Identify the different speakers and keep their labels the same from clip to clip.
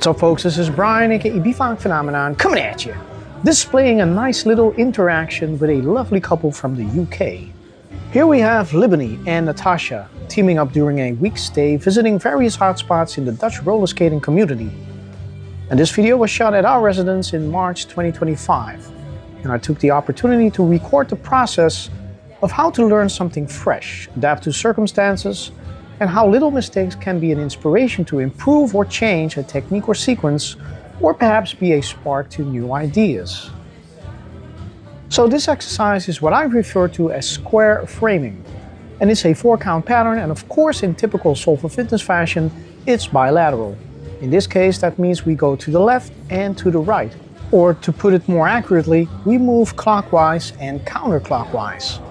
Speaker 1: What's up folks, this is Brian aka Bfunkphenomenon coming at you, displaying a nice little interaction with a lovely couple from the UK. Here we have Libany and Natasha teaming up during a week's stay visiting various hotspots in the Dutch roller skating community. And this video was shot at our residence in March 2025, and I took the opportunity to record the process of how to learn something fresh, adapt to circumstances, and how little mistakes can be an inspiration to improve or change a technique or sequence, or perhaps be a spark to new ideas. So this exercise is what I refer to as square framing, and it's a 4-count pattern, and of course in typical Soulful fitness fashion, it's bilateral. In this case that means we go to the left and to the right, or to put it more accurately, we move clockwise and counterclockwise.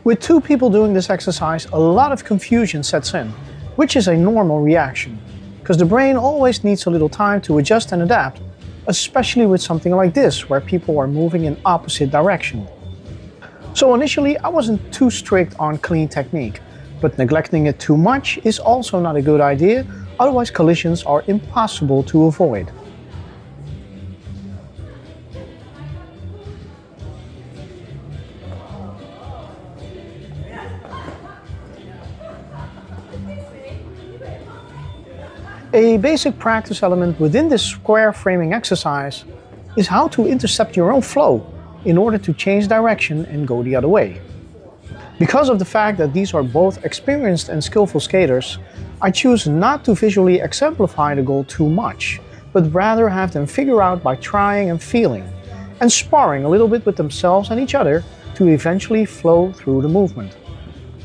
Speaker 1: With two people doing this exercise, a lot of confusion sets in, which is a normal reaction, because the brain always needs a little time to adjust and adapt, especially with something like this, where people are moving in opposite direction. So initially I wasn't too strict on clean technique, but neglecting it too much is also not a good idea, otherwise collisions are impossible to avoid. A basic practice element within this square framing exercise is how to intercept your own flow in order to change direction and go the other way. Because of the fact that these are both experienced and skillful skaters, I choose not to visually exemplify the goal too much, but rather have them figure out by trying and feeling, and sparring a little bit with themselves and each other to eventually flow through the movement.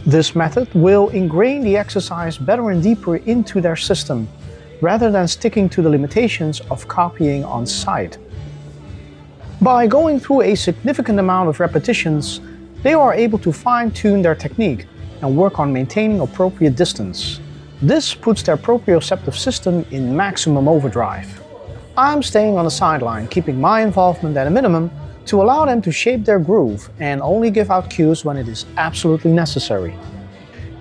Speaker 1: This method will ingrain the exercise better and deeper into their system, rather than sticking to the limitations of copying on sight. By going through a significant amount of repetitions, they are able to fine-tune their technique and work on maintaining appropriate distance. This puts their proprioceptive system in maximum overdrive. I'm staying on the sideline, keeping my involvement at a minimum to allow them to shape their groove and only give out cues when it is absolutely necessary.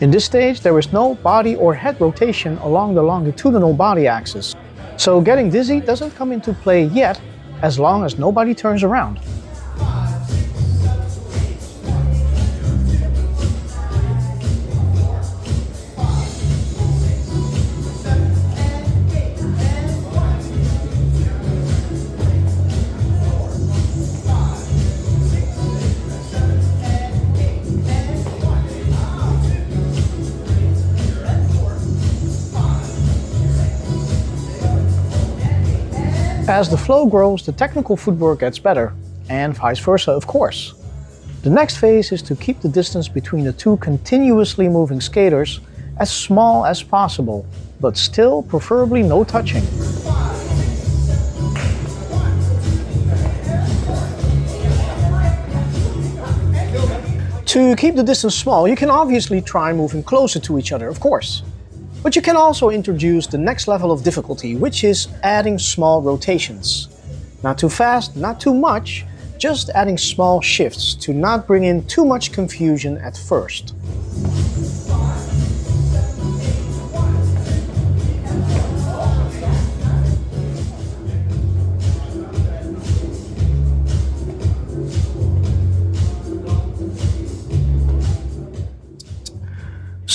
Speaker 1: In this stage, there is no body or head rotation along the longitudinal body axis, so getting dizzy doesn't come into play yet, as long as nobody turns around. As the flow grows, the technical footwork gets better, and vice versa of course. The next phase is to keep the distance between the two continuously moving skaters as small as possible, but still preferably no touching. To keep the distance small, you can obviously try moving closer to each other, of course. But you can also introduce the next level of difficulty, which is adding small rotations. Not too fast, not too much, just adding small shifts to not bring in too much confusion at first.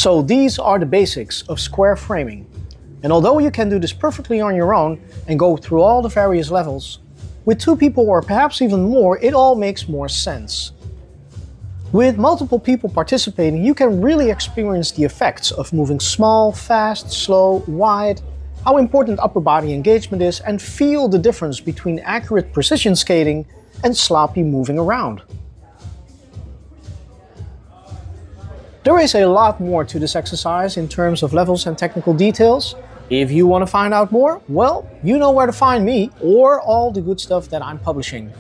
Speaker 1: So these are the basics of square framing. And although you can do this perfectly on your own and go through all the various levels, with two people or perhaps even more, it all makes more sense. With multiple people participating, you can really experience the effects of moving small, fast, slow, wide, how important upper body engagement is, and feel the difference between accurate precision skating and sloppy moving around. There is a lot more to this exercise in terms of levels and technical details. If you want to find out more, well, you know where to find me or all the good stuff that I'm publishing.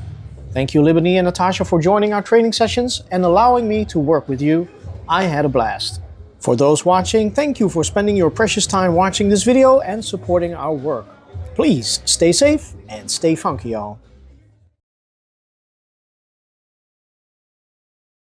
Speaker 1: Thank you Libany and Natasha for joining our training sessions and allowing me to work with you. I had a blast. For those watching, thank you for spending your precious time watching this video and supporting our work. Please stay safe and stay funky, y'all.